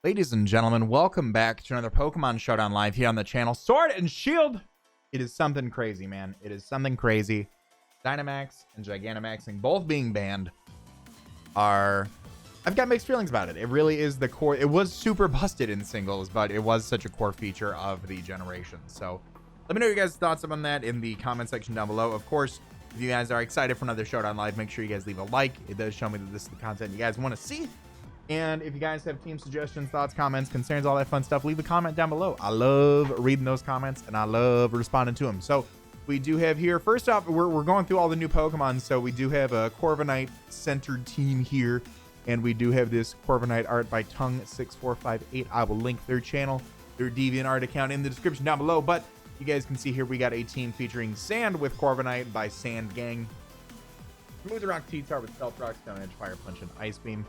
Ladies and gentlemen, welcome back to another Pokemon Showdown live here on the channel. Sword and Shield! It is something crazy, man. It is something crazy. Dynamax and Gigantamaxing both being banned are... I've got mixed feelings about it. It really is the core... It was super busted in singles, but it was such a core feature of the generation. So let me know your guys' thoughts on that in the comment section down below. Of course, if you guys are excited for another Showdown live, make sure you guys leave a like. It does show me that this is the content you guys want to see. And if you guys have team suggestions, thoughts, comments, concerns, all that fun stuff, leave a comment down below. I love reading those comments and I love responding to them. So we do have here, first off, we're going through all the new Pokemon. So we do have a CORVIKNIGHT centered team here. And we do have this CORVIKNIGHT art by Tongue6458. I will link their channel, their DeviantArt account in the description down below. But you guys can see here, we got a team featuring Sand with CORVIKNIGHT by Sand Gang. Smooth Rock T-Tar with Stealth Rock, Stone Edge, Fire Punch, and Ice Beam.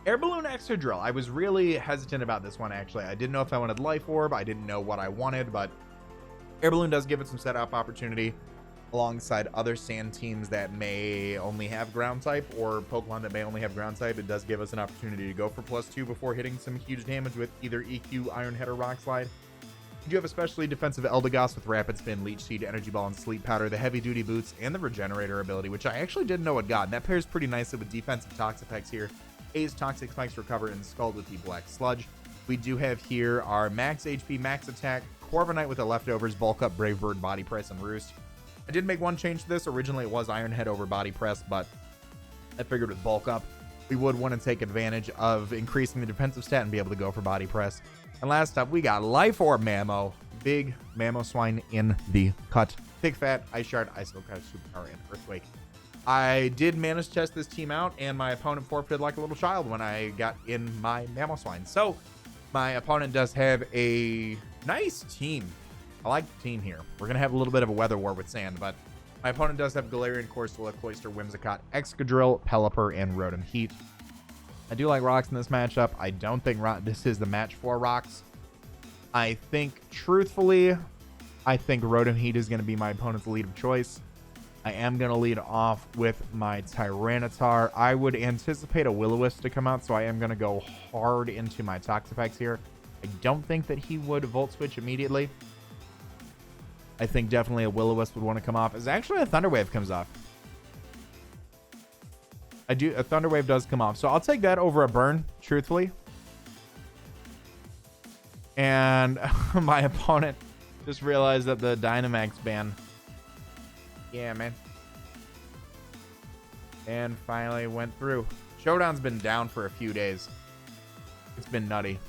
Air Balloon Extra Drill. I was really hesitant about this one, actually. I didn't know if I wanted Life Orb. I didn't know what I wanted, but Air Balloon does give it some setup opportunity alongside other sand teams that may only have ground type or Pokemon that may only have ground type. It does give us an opportunity to go for +2 before hitting some huge damage with either EQ, Iron Head, or Rock Slide. You do have especially defensive Eldegoss with Rapid Spin, Leech Seed, Energy Ball, and Sleep Powder, the Heavy Duty Boots, and the Regenerator ability, which I actually didn't know it got. And that pairs pretty nicely with defensive Toxapex here. Ace, Toxic Spikes, Recover, and Scald with the Black Sludge. We do have here our max HP, max attack, CORVIKNIGHT with the leftovers, Bulk Up, Brave Bird, Body Press, and Roost. I did make one change to this. Originally, it was Iron Head over Body Press, but I figured with Bulk Up, we would want to take advantage of increasing the defensive stat and be able to go for Body Press. And last up, we got Life Orb Mammo. Big Mamoswine in the cut. Big Fat, Ice Shard, Ice Cut, Superpower, and Earthquake. I did manage to test this team out, and my opponent forfeited like a little child when I got in my Mamoswine. So my opponent does have a nice team. I like the team here. We're going to have a little bit of a weather war with Sand, but my opponent does have Galarian, Corsola, Cloyster, Whimsicott, Excadrill, Pelipper, and Rotom Heat. I do like rocks in this matchup. I don't think this is the match for rocks. I think, truthfully, I think Rotom Heat is going to be my opponent's lead of choice. I am going to lead off with my Tyranitar. I would anticipate a Will-O-Wisp to come out, so I am going to go hard into my Toxapex here. I don't think that he would Volt Switch immediately. I think definitely a Will-O-Wisp would want to come off. As actually a Thunder Wave comes off. A Thunder Wave does come off, so I'll take that over a Burn, truthfully. And my opponent just realized that the Dynamax ban... Yeah, man. And finally went through. Showdown's been down for a few days. It's been nutty.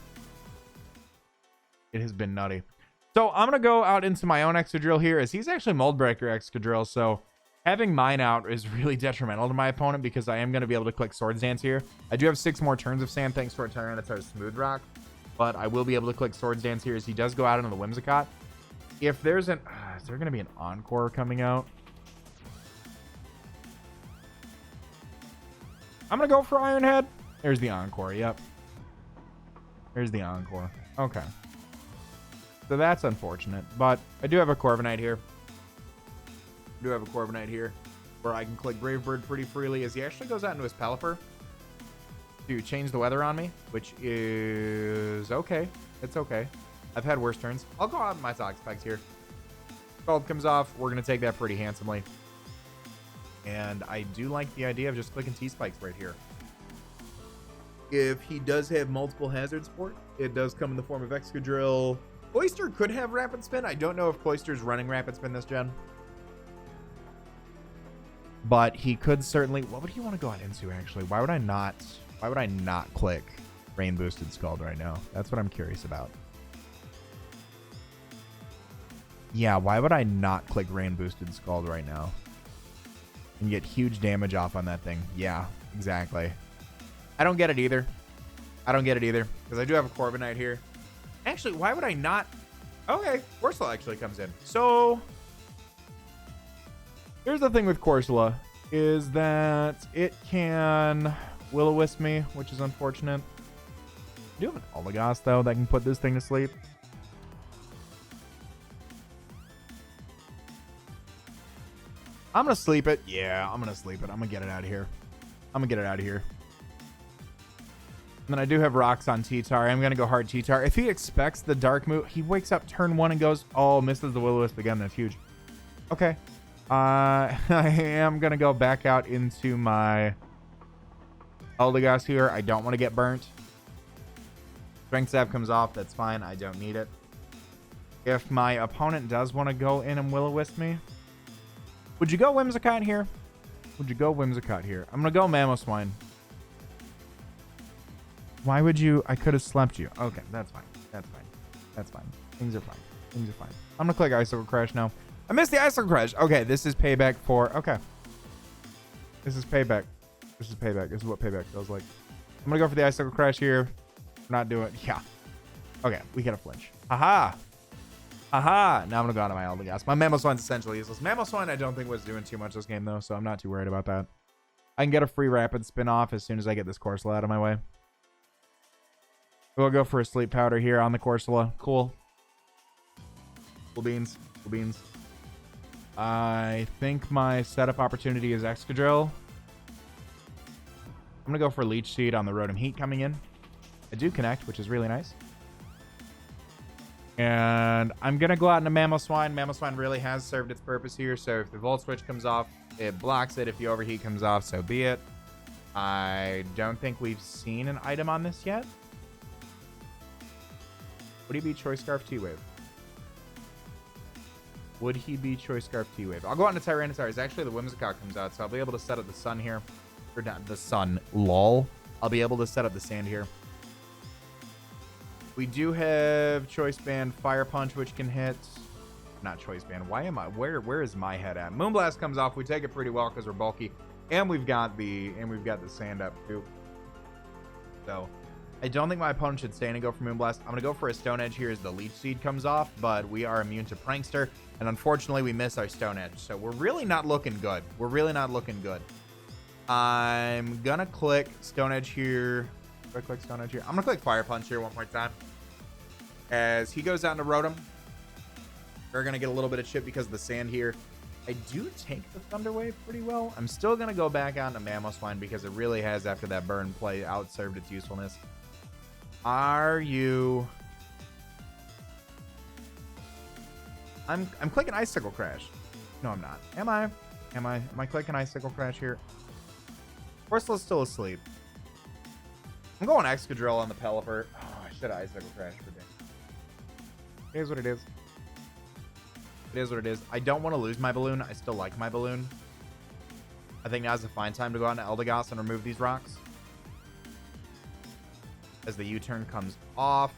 It has been nutty. So I'm going to go out into my own Excadrill here, as he's actually Mold Breaker Excadrill. So having mine out is really detrimental to my opponent because I am going to be able to click Swords Dance here. I do have 6 more turns of Sand thanks to our Tyranitar's Smooth Rock. But I will be able to click Swords Dance here as he does go out into the Whimsicott. If there's an... is there going to be an Encore coming out? I'm going to go for Iron Head. There's the Encore. Yep. There's the Encore. Okay. So that's unfortunate. But I do have a CORVIKNIGHT here. Where I can click Brave Bird pretty freely as he actually goes out into his Pelipper to change the weather on me, which is okay. It's okay. I've had worse turns. I'll go out in my Toxapex here. Scald comes off. We're going to take that pretty handsomely. And I do like the idea of just clicking T-Spikes right here. If he does have multiple hazard support, it does come in the form of Excadrill. Cloyster could have Rapid Spin. I don't know if Cloyster's running Rapid Spin this gen. But he could certainly... What would he want to go out into, actually? Why would I not click Rain Boosted Scald right now? That's what I'm curious about. Yeah, why would I not click Rain Boosted Scald right now? And get huge damage off on that thing. Yeah, exactly. I don't get it either. Because I do have a CORVIKNIGHT here. Actually, why would I not? Okay, Corsola actually comes in. So, here's the thing with Corsola. Is that it can Will-O-Wisp me, which is unfortunate. I do have an Eldegoss, though, that can put this thing to sleep. I'm going to sleep it. Yeah, I'm going to sleep it. I'm going to get it out of here. And then I do have rocks on T-Tar. I'm going to go hard T-Tar. If he expects the dark move, he wakes up turn 1 and goes, oh, misses the Will-O-Wisp again. That's huge. Okay. I am going to go back out into my Eldegoss here. I don't want to get burnt. Strength Stab comes off. That's fine. I don't need it. If my opponent does want to go in and Will-O-Wisp me, would you go Whimsicott here? Would you go Whimsicott here? I'm going to go Mamoswine. Why would you? I could have slept you. Okay, that's fine. That's fine. That's fine. Things are fine. Things are fine. I'm going to click Icicle Crash now. I missed the Icicle Crash. Okay, this is payback for... Okay. This is payback. This is payback. This is what payback feels like. I'm going to go for the Icicle Crash here. Not doing... Yeah. Okay, we get a flinch. Haha. Haha. Now I'm going to go out of my Eldegoss. My Mamoswine's essentially useless. Mamoswine I don't think was doing too much this game, though, so I'm not too worried about that. I can get a free Rapid Spin off as soon as I get this Corsola out of my way. We'll go for a Sleep Powder here on the Corsola. Cool. Cool beans. Cool beans. I think my setup opportunity is Excadrill. I'm going to go for Leech Seed on the Rotom Heat coming in. I do connect, which is really nice. And I'm going to go out into Mamoswine. Mamoswine really has served its purpose here. So if the Volt Switch comes off, it blocks it. If the Overheat comes off, so be it. I don't think we've seen an item on this yet. Would he be Choice Scarf T-Wave? Would he be Choice Scarf T-Wave? I'll go out into Tyranitar. It's actually the Whimsicott comes out, so I'll be able to set up the sun here. Or not the sun. Lol. I'll be able to set up the sand here. We do have Choice Band Fire Punch, which can hit. Not Choice Band. Why am I? Where is my head at? Moonblast comes off. We take it pretty well because we're bulky. And we've got the sand up too. So I don't think my opponent should stay in and go for Moonblast. I'm going to go for a Stone Edge here as the Leech Seed comes off, but we are immune to Prankster, and unfortunately we miss our Stone Edge, so we're really not looking good. We're really not looking good. I'm going to click Stone Edge here. Do I click Stone Edge here? I'm going to click Fire Punch here one more time. As he goes out into Rotom, we're going to get a little bit of chip because of the sand here. I do take the Thunder Wave pretty well. I'm still going to go back on to Mamoswine because it really has, after that burn play, outserved its usefulness. Are you... I'm clicking Icicle Crash. No, I'm not. Am I? Am I clicking Icicle Crash here? Corsola's still asleep. I'm going Excadrill on the Pelipper. Oh, I should have Icicle Crash for dang. It is what it is. It is what it is. I don't want to lose my Balloon. I still like my Balloon. I think now's a fine time to go out into Eldegoss and remove these rocks. As the U-turn comes off.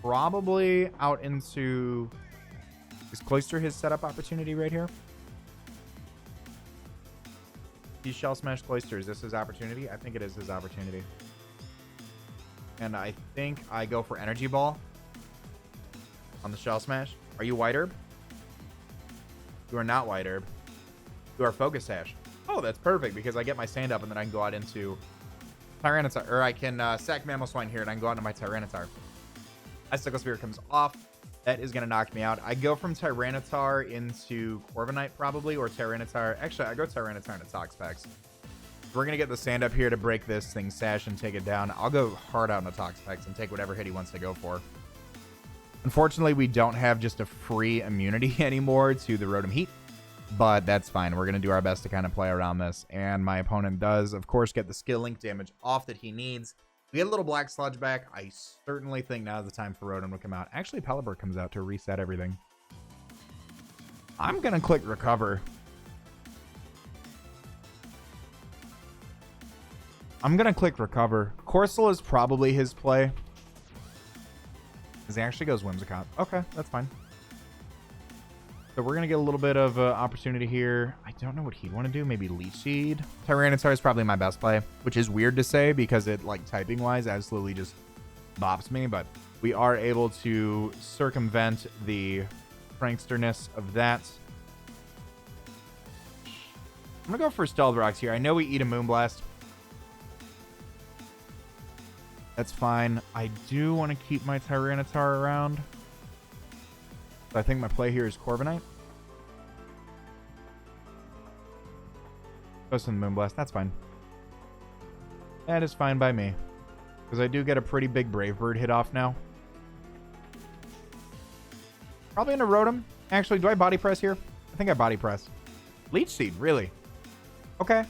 Probably out into... Is Cloyster his setup opportunity right here? He's Shell Smash Cloyster. Is this his opportunity? I think it is his opportunity. And I think I go for Energy Ball on the Shell Smash. Are you White Herb? You are not White Herb. You are Focus Sash. Oh, that's perfect because I get my sand up and then I can go out into Tyranitar. Or I can sack Mamoswine here and I can go out into my Tyranitar. Icicle Spear comes off. That is going to knock me out. I go from Tyranitar into Corviknight probably, or Tyranitar. Actually, I go Tyranitar into Toxapex. We're going to get the sand up here to break this thing Sash and take it down. I'll go hard out into Toxapex and take whatever hit he wants to go for. Unfortunately, we don't have just a free immunity anymore to the Rotom Heat, but that's fine. We're going to do our best to kind of play around this, and my opponent does, of course, get the skill link damage off that he needs. We get a little Black Sludge back. I certainly think now's the time for Rotom to come out. Actually, Pelipper comes out to reset everything. I'm going to click Recover. I'm going to click Recover. Corsola is probably his play. He actually goes Whimsicott. Okay, that's fine. So we're going to get a little bit of opportunity here. I don't know what he'd want to do. Maybe Leech Seed. Tyranitar is probably my best play, which is weird to say because it, like, typing-wise, absolutely just bops me. But we are able to circumvent the pranksterness of that. I'm going to go for Stealth Rocks here. I know we eat a Moonblast. That's fine. I do want to keep my Tyranitar around. So I think my play here is Corviknight. Post in the Moonblast. That's fine. That is fine by me. Because I do get a pretty big Brave Bird hit off now. Probably gonna Rotom. Actually, do I body press here? I think I body press. Leech Seed, really? Okay.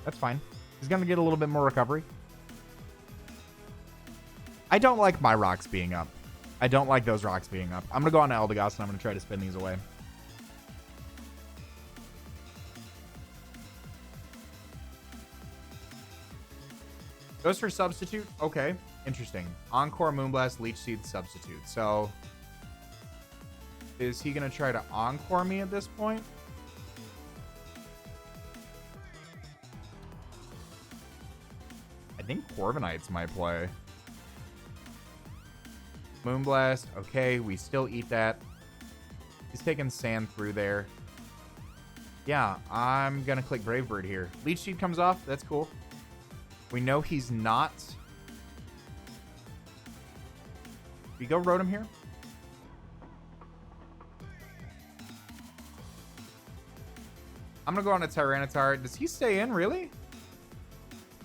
That's fine. He's gonna get a little bit more recovery. I don't like my rocks being up. I don't like those rocks being up. I'm gonna go on to Eldegoss and I'm gonna try to spin these away. Goes for substitute. Okay, interesting. Encore, Moonblast, Leech Seed, substitute. So, is he gonna try to Encore me at this point? I think Corviknight's my play. Moonblast. Okay, we still eat that. He's taking sand through there. Yeah, I'm gonna click Brave Bird here. Leech Seed comes off. That's cool. We know he's not. We go Rotom here. I'm gonna go on a Tyranitar. Does he stay in, really?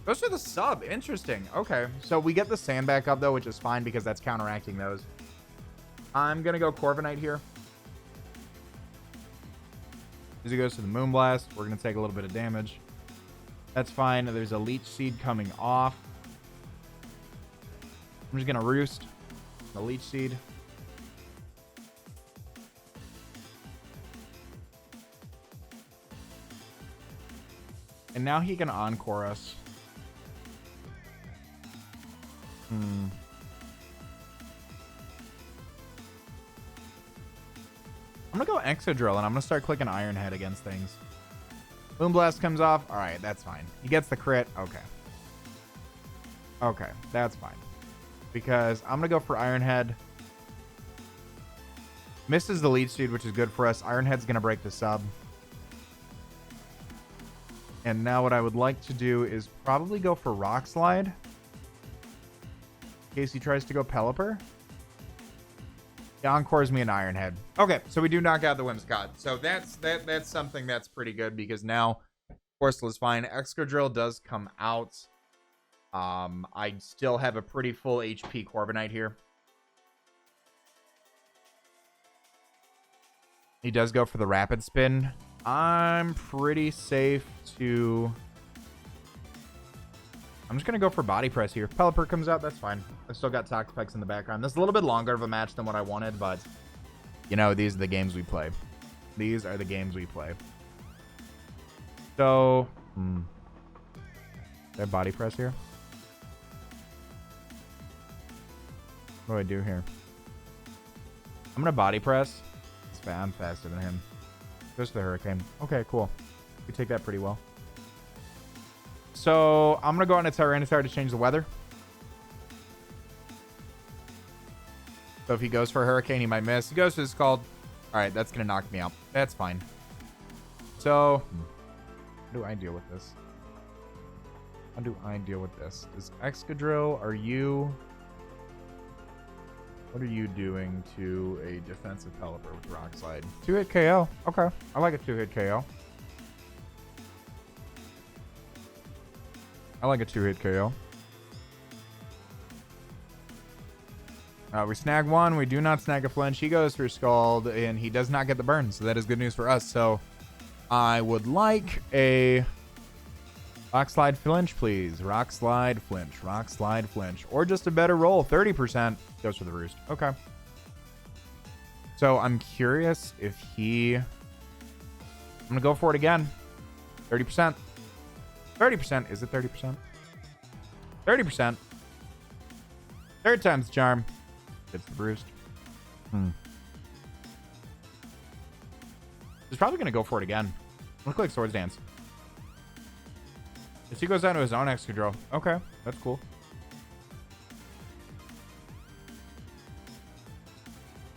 Goes for the sub. Interesting. Okay, so we get the sand back up, though, which is fine because that's counteracting those. I'm gonna go Corviknight here. As he goes to the Moonblast, we're gonna take a little bit of damage. That's fine. There's a Leech Seed coming off. I'm just gonna Roost the Leech Seed. And now he can Encore us. I'm gonna go Excadrill and I'm gonna start clicking Iron Head against things. Moonblast comes off. All right, that's fine. He gets the crit. Okay. Okay, that's fine. Because I'm gonna go for Iron Head. Misses the Leech Seed, which is good for us. Iron Head's gonna break the sub. And now what I would like to do is probably go for Rock Slide. In case he tries to go Pelipper. He Encores me an Iron Head. Okay, so we do knock out the Whimsicott. So that's something that's pretty good because now Corsola is fine. Excadrill does come out. I still have a pretty full HP Corviknight here. He does go for the Rapid Spin. I'm pretty safe to... I'm just going to go for Body Press here. Pelipper comes out. That's fine. I've still got Toxapex in the background. This is a little bit longer of a match than what I wanted, but, you know, these are the games we play. These are the games we play. So, Did I Body Press here? What do I do here? I'm going to Body Press. I'm faster than him. Goes to the Hurricane. Okay, cool. We take that pretty well. So I'm going to go on a Tyranitar to change the weather. So if he goes for a Hurricane, he might miss. He goes for his Scald. All right, that's going to knock me out. That's fine. So how do I deal with this? How do I deal with this? Does Excadrill, are you... What are you doing to a defensive Pelipper with Rock Slide? 2-hit KO. Okay. I like a 2-hit KO. I like a 2-hit KO. We snag one. We do not snag a flinch. He goes for Scald, and he does not get the burn, so that is good news for us. So I would like a Rock Slide flinch, please. Rock Slide flinch. Rock Slide flinch. Or just a better roll. 30%. Goes for the Roost. Okay. So I'm curious if he... I'm going to go for it again. 30%. 30%. Is it 30%? 30%. Third time's the charm. Gets the Roost. He's probably going to go for it again. Look like Swords Dance. He goes down to his own Excadrill. Okay, that's cool.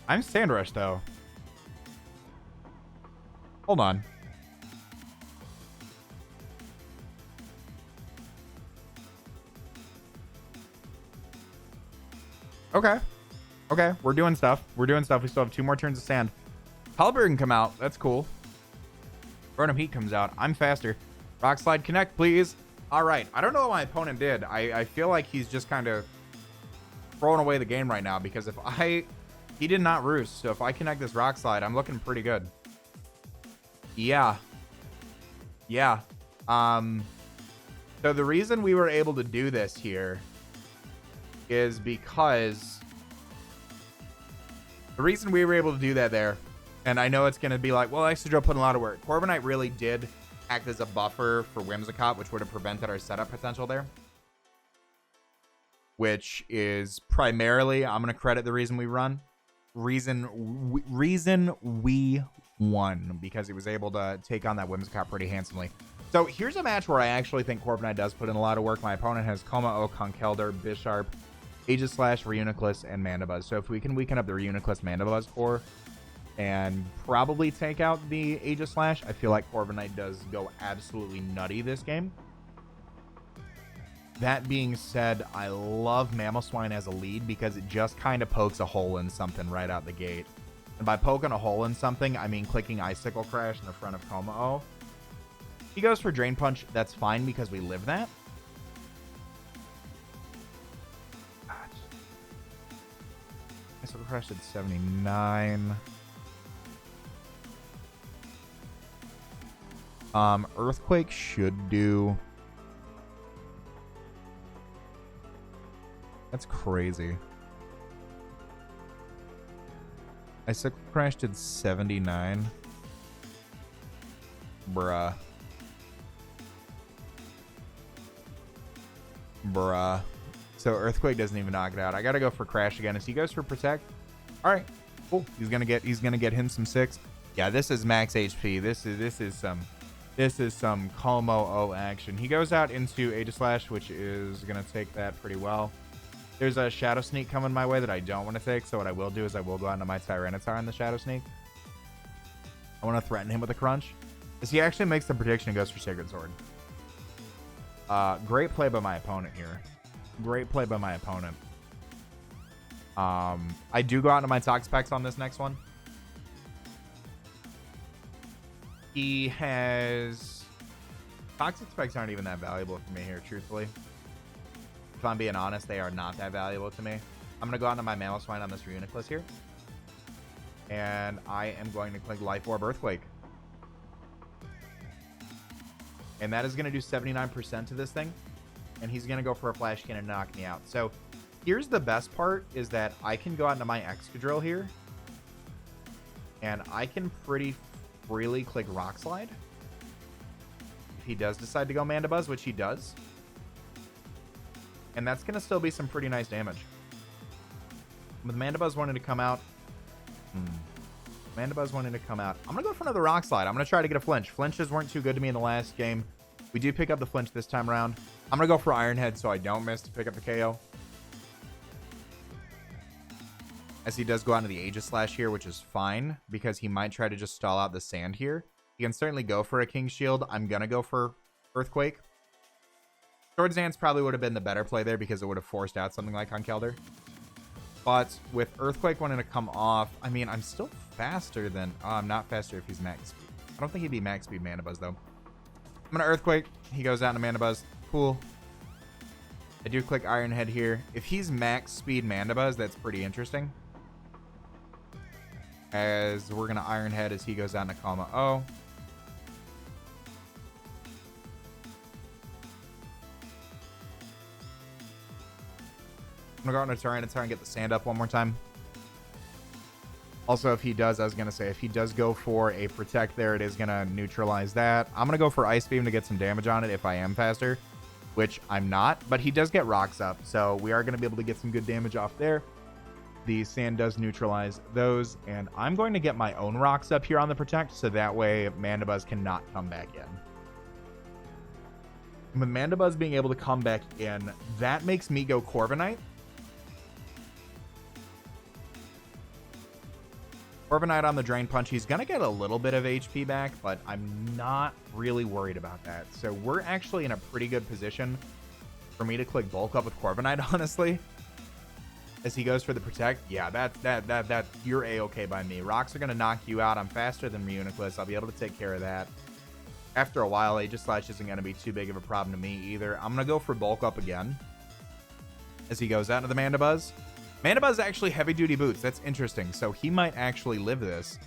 I'm Sand Rush, though. Hold on. Okay. Okay, we're doing stuff. We're doing stuff. We still have 2 more turns of sand. Pelipper can come out. That's cool. Rotom Heat comes out. I'm faster. Rock Slide Connect, please. All right. I don't know what my opponent did. I feel like he's just kind of throwing away the game right now because he did not roost. So if I connect this rock slide, I'm looking pretty good. Yeah. Yeah. So the reason we were able to do this here is because the reason we were able to do that there, and I know it's going to be like, well, Exadrill put in a lot of work. CORVIKNIGHT really did act as a buffer for Whimsicott, which would have prevented our setup potential there. Which is primarily, I'm going to credit the reason we run. Reason we won, because he was able to take on that Whimsicott pretty handsomely. So here's a match where I actually think CORVIKNIGHT does put in a lot of work. My opponent has Como-O, Conkeldurr, Bisharp, Aegislash, Reuniclus, and Mandibuzz. So if we can weaken up the Reuniclus Mandibuzz core and probably take out the Aegislash, I feel like CORVIKNIGHT does go absolutely nutty this game. That being said, I love Mamoswine as a lead because it just kind of pokes a hole in something right out the gate. And by poking a hole in something, I mean clicking Icicle Crash in the front of Como-O. He goes for Drain Punch. That's fine because we live that. Icicle Crash at 79. Earthquake should do. That's crazy. Icicle Crash did 79. Bruh. So Earthquake doesn't even knock it out. I gotta go for Crash again. As he goes for Protect. All right, cool. He's gonna get him some 6. Yeah, this is max HP. This is some Como-O action. He goes out into Aegislash, which is gonna take that pretty well. There's a Shadow Sneak coming my way that I don't want to take. So what I will do is I will go out into my Tyranitar in the Shadow Sneak. I want to threaten him with a Crunch. As he actually makes the prediction and goes for Sacred Sword. Great play by my opponent here. Great play by my opponent. I do go out into my Toxapex on this next one. He has... Toxapex aren't even that valuable for me here, truthfully. If I'm being honest, they are not that valuable to me. I'm going to go out into my Mamoswine on this Reuniclus here. And I am going to click Life Orb Earthquake. And that is going to do 79% to this thing. And he's going to go for a Flash Cannon and knock me out. So here's the best part is that I can go out into my Excadrill here. And I can pretty freely click Rock Slide. If he does decide to go Mandibuzz, which he does. And that's going to still be some pretty nice damage. With Mandibuzz wanting to come out. Mandibuzz wanting to come out. I'm going to go for another Rock Slide. I'm going to try to get a Flinch. Flinches weren't too good to me in the last game. We do pick up the Flinch this time around. I'm going to go for Iron Head so I don't miss to pick up the KO. As he does go out into the Aegislash here, which is fine. Because he might try to just stall out the sand here. He can certainly go for a King's Shield. I'm going to go for Earthquake. Swords Dance probably would have been the better play there because it would have forced out something like Conkeldurr. But with Earthquake wanting to come off, I mean, I'm still faster than... Oh, I'm not faster if he's max speed. I don't think he'd be max speed Mandibuzz, though. I'm going to Earthquake. He goes out into Mandibuzz. Cool. I do click Iron Head here. If he's max speed Mandibuzz, that's pretty interesting. As we're going to Iron Head as he goes out into Como-O. I'm going to go out into Tyranitar and get the sand up one more time. Also, if he does, I was going to say, if he does go for a Protect there, it is going to neutralize that. I'm going to go for Ice Beam to get some damage on it if I am faster, which I'm not. But he does get Rocks up, so we are going to be able to get some good damage off there. The sand does neutralize those, and I'm going to get my own Rocks up here on the Protect, so that way Mandibuzz cannot come back in. With Mandibuzz being able to come back in, that makes me go CORVIKNIGHT. CORVIKNIGHT on the Drain Punch. He's going to get a little bit of HP back, but I'm not really worried about that. So we're actually in a pretty good position for me to click Bulk Up with CORVIKNIGHT, honestly. As he goes for the Protect. Yeah, that you're A-okay by me. Rocks are going to knock you out. I'm faster than Reuniclus. I'll be able to take care of that. After a while, Aegislash isn't going to be too big of a problem to me either. I'm going to go for Bulk Up again as he goes out into the Mandibuzz. Mandibuzz actually heavy-duty boots. That's interesting. So he might actually live this.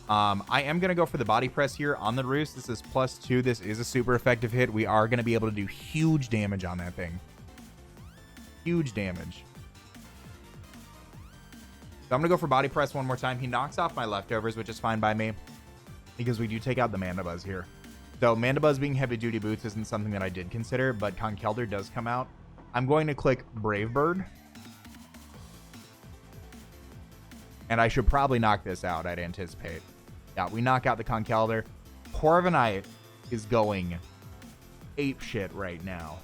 I am going to go for the Body Press here on the Roost. This is +2. This is a super effective hit. We are going to be able to do huge damage on that thing. Huge damage. So I'm going to go for Body Press one more time. He knocks off my leftovers, which is fine by me, because we do take out the Mandibuzz here. So Mandibuzz being heavy-duty boots isn't something that I did consider, but Conkeldurr does come out. I'm going to click Brave Bird. And I should probably knock this out, I'd anticipate. Yeah, we knock out the Conkeldurr. Corviknight is going apeshit right now.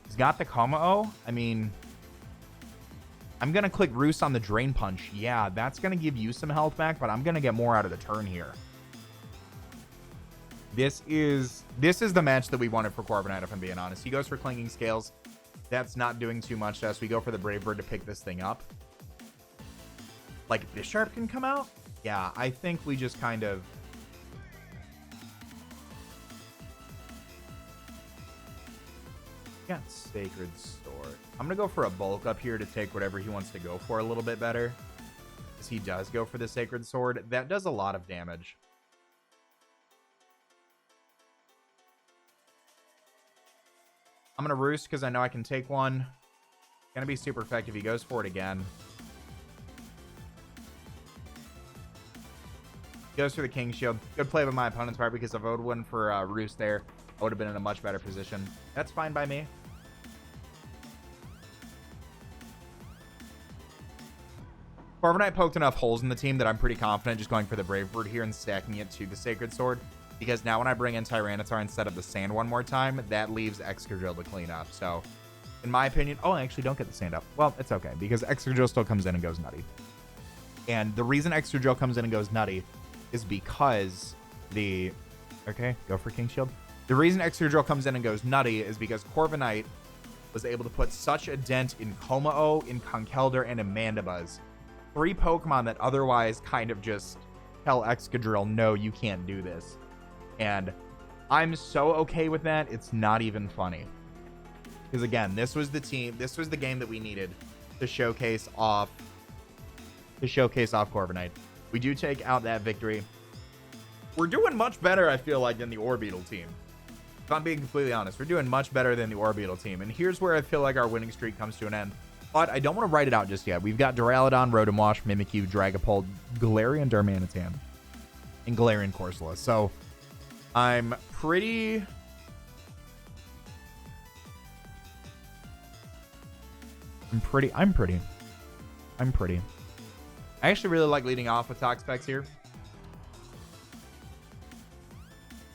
He's got the Kommo-o. I mean, I'm going to click Roost on the Drain Punch. Yeah, that's going to give you some health back, but I'm going to get more out of the turn here. This is the match that we wanted for Corviknight, if I'm being honest. He goes for Clinging Scales. That's not doing too much to us. We go for the Brave Bird to pick this thing up. Like, Bisharp can come out? Yeah, I think we just kind of... got Sacred Sword. I'm going to go for a Bulk Up here to take whatever he wants to go for a little bit better. Because he does go for the Sacred Sword. That does a lot of damage. I'm going to Roost because I know I can take one. Going to be super effective. He goes for it again. Goes for the King Shield. Good play by my opponent's part, because if I would have won for Roost there, I would have been in a much better position. That's fine by me. Corviknight poked enough holes in the team that I'm pretty confident just going for the Brave Bird here and stacking it to the Sacred Sword. Because now when I bring in Tyranitar instead of the Sand one more time, that leaves Excadrill to clean up. So, in my opinion... oh, I actually don't get the Sand up. Well, it's okay, because Excadrill still comes in and goes nutty. And the reason Excadrill comes in and goes nutty is because the... okay, go for King Shield. The reason Excadrill comes in and goes nutty is because Corviknight was able to put such a dent in Kommo-o, in Conkeldurr, and in Mandibuzz. 3 Pokemon that otherwise kind of just tell Excadrill, no, you can't do this. And I'm so okay with that, it's not even funny. Because again, this was the game that we needed to showcase off Corviknight. We do take out that victory. We're doing much better, I feel like, than the Orbeetle team. If I'm being completely honest, we're doing much better than the Orbeetle team. And here's where I feel like our winning streak comes to an end. But I don't want to write it out just yet. We've got Duraludon, Rotom-Wash, Mimikyu, Dragapult, Galarian Darmanitan, and Galarian Corsola. So I'm pretty... I actually really like leading off with Toxapex here.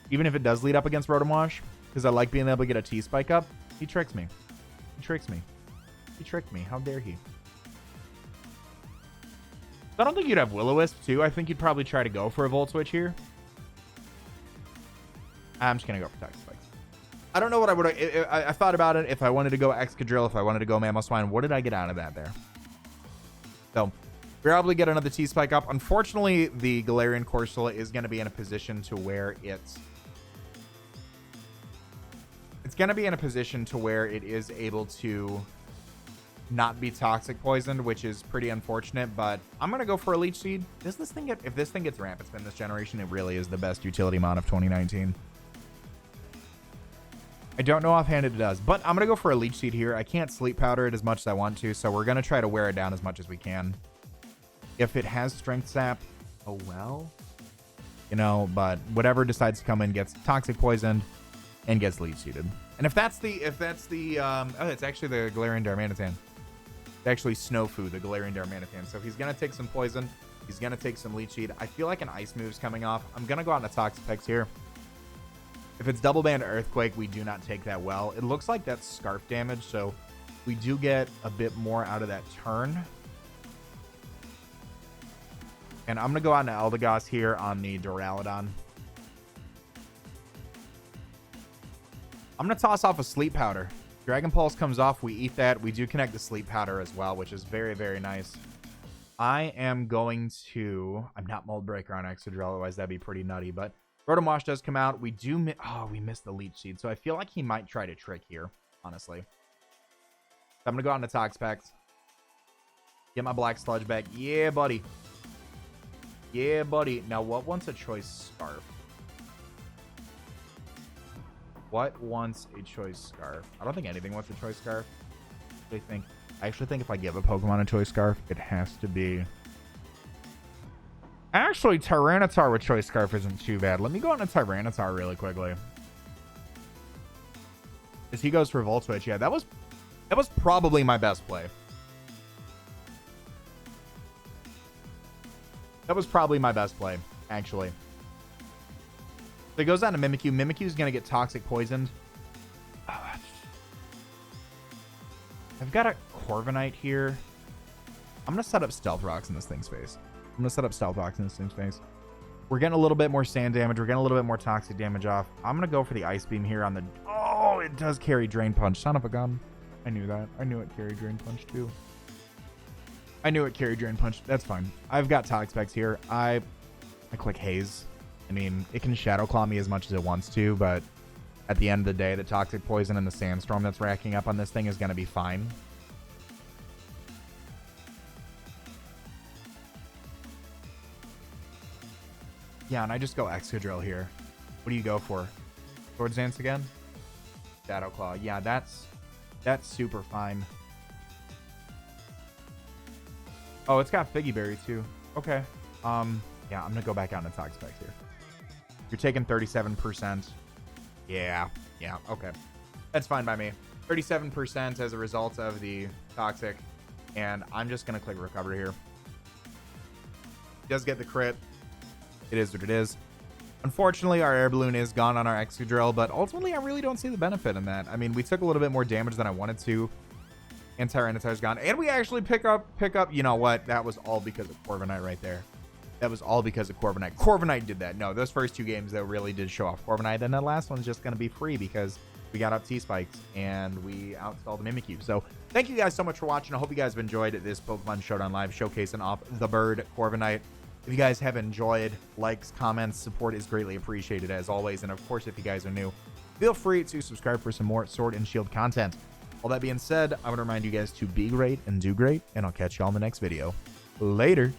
Even if it does lead up against Rotom-Wash, because I like being able to get a T-Spike up. He tricks me. He tricks me. He tricked me. How dare he? I don't think you'd have Will-O-Wisp too. I think you'd probably try to go for a Volt Switch here. I'm just going to go for Toxapex. I don't know what I would have... I thought about it. If I wanted to go Excadrill, if I wanted to go Mamoswine, what did I get out of that there? So, we're able to get another T-Spike up. Unfortunately, the Galarian Corsola is going to be in a position to where it's going to be in a position to where it is able to not be toxic poisoned, which is pretty unfortunate, but I'm going to go for a Leech Seed. If this thing gets Rampant Spin this generation, it really is the best utility mod of 2019. I don't know offhand it does, but I'm going to go for a Leech Seed here. I can't Sleep Powder it as much as I want to, so we're going to try to wear it down as much as we can. If it has Strength Sap, oh well. You know, but whatever decides to come in gets Toxic Poisoned and gets Leech Seeded. And if that's the, oh, it's actually the Galarian Darmanitan. It's actually Snowfu, the Galarian Darmanitan. So he's going to take some Poison. He's going to take some Leech Seed. I feel like an Ice move's coming off. I'm going to go out on a Toxapex here. If it's Double Band Earthquake, we do not take that well. It looks like that's Scarf damage, so we do get a bit more out of that turn. And I'm going to go out on Eldegoss here on the Duraludon. I'm going to toss off a Sleep Powder. Dragon Pulse comes off. We eat that. We do connect the Sleep Powder as well, which is very, very nice. I am going to... I'm not Mold Breaker on Excadrill, otherwise that'd be pretty nutty, but Rotom Wash does come out. We do... Oh, we missed the Leech Seed. So I feel like he might try to trick here, honestly. So I'm going to go out into Toxapex. Get my Black Sludge back. Yeah, buddy. Yeah, buddy. Now, what wants a Choice Scarf? What wants a Choice Scarf? I don't think anything wants a Choice Scarf. I actually think if I give a Pokemon a Choice Scarf, it has to be... Actually, Tyranitar with Choice Scarf isn't too bad. Let me go on to Tyranitar really quickly. As he goes for Volt Switch. Yeah, that was probably my best play. That was probably my best play, actually. So he goes down to Mimikyu. Mimikyu's going to get Toxic Poisoned. I've got a Corviknight here. I'm going to set up Stealth Rocks in this thing's face. We're getting a little bit more sand damage. We're getting a little bit more toxic damage off. I'm going to go for the Ice Beam here on the... Oh, it does carry Drain Punch. Son of a gun. I knew that. I knew it carried Drain Punch too. That's fine. I've got Toxapex here. I click Haze. I mean, it can Shadow Claw me as much as it wants to, but at the end of the day, the Toxic Poison and the Sandstorm that's racking up on this thing is going to be fine. Yeah, and I just go Excadrill here. What do you go for? Swords Dance again? Shadow Claw. Yeah, that's super fine. Oh, it's got Figgy Berry too. Okay. Yeah, I'm gonna go back out into Toxapex here. You're taking 37%. Yeah. Okay. That's fine by me. 37% as a result of the Toxic, and I'm just gonna click Recover here. He does get the crit. It is what it is. Unfortunately, our Air Balloon is gone on our Excadrill, but ultimately, I really don't see the benefit in that. I mean, we took a little bit more damage than I wanted to, and Tyranitar's gone. And we actually pick up, you know what? That was all because of Corviknight right there. That was all because of Corviknight. Corviknight did that. No, those first two games, that really did show off Corviknight, and that last one's just going to be free because we got up T-Spikes, and we outstalled the Mimikyu. So, thank you guys so much for watching. I hope you guys have enjoyed this Pokemon Showdown Live showcasing off the bird, Corviknight. If you guys have enjoyed, likes, comments, support is greatly appreciated as always. And of course, if you guys are new, feel free to subscribe for some more Sword and Shield content. All that being said, I want to remind you guys to be great and do great, and I'll catch you all in the next video. Later.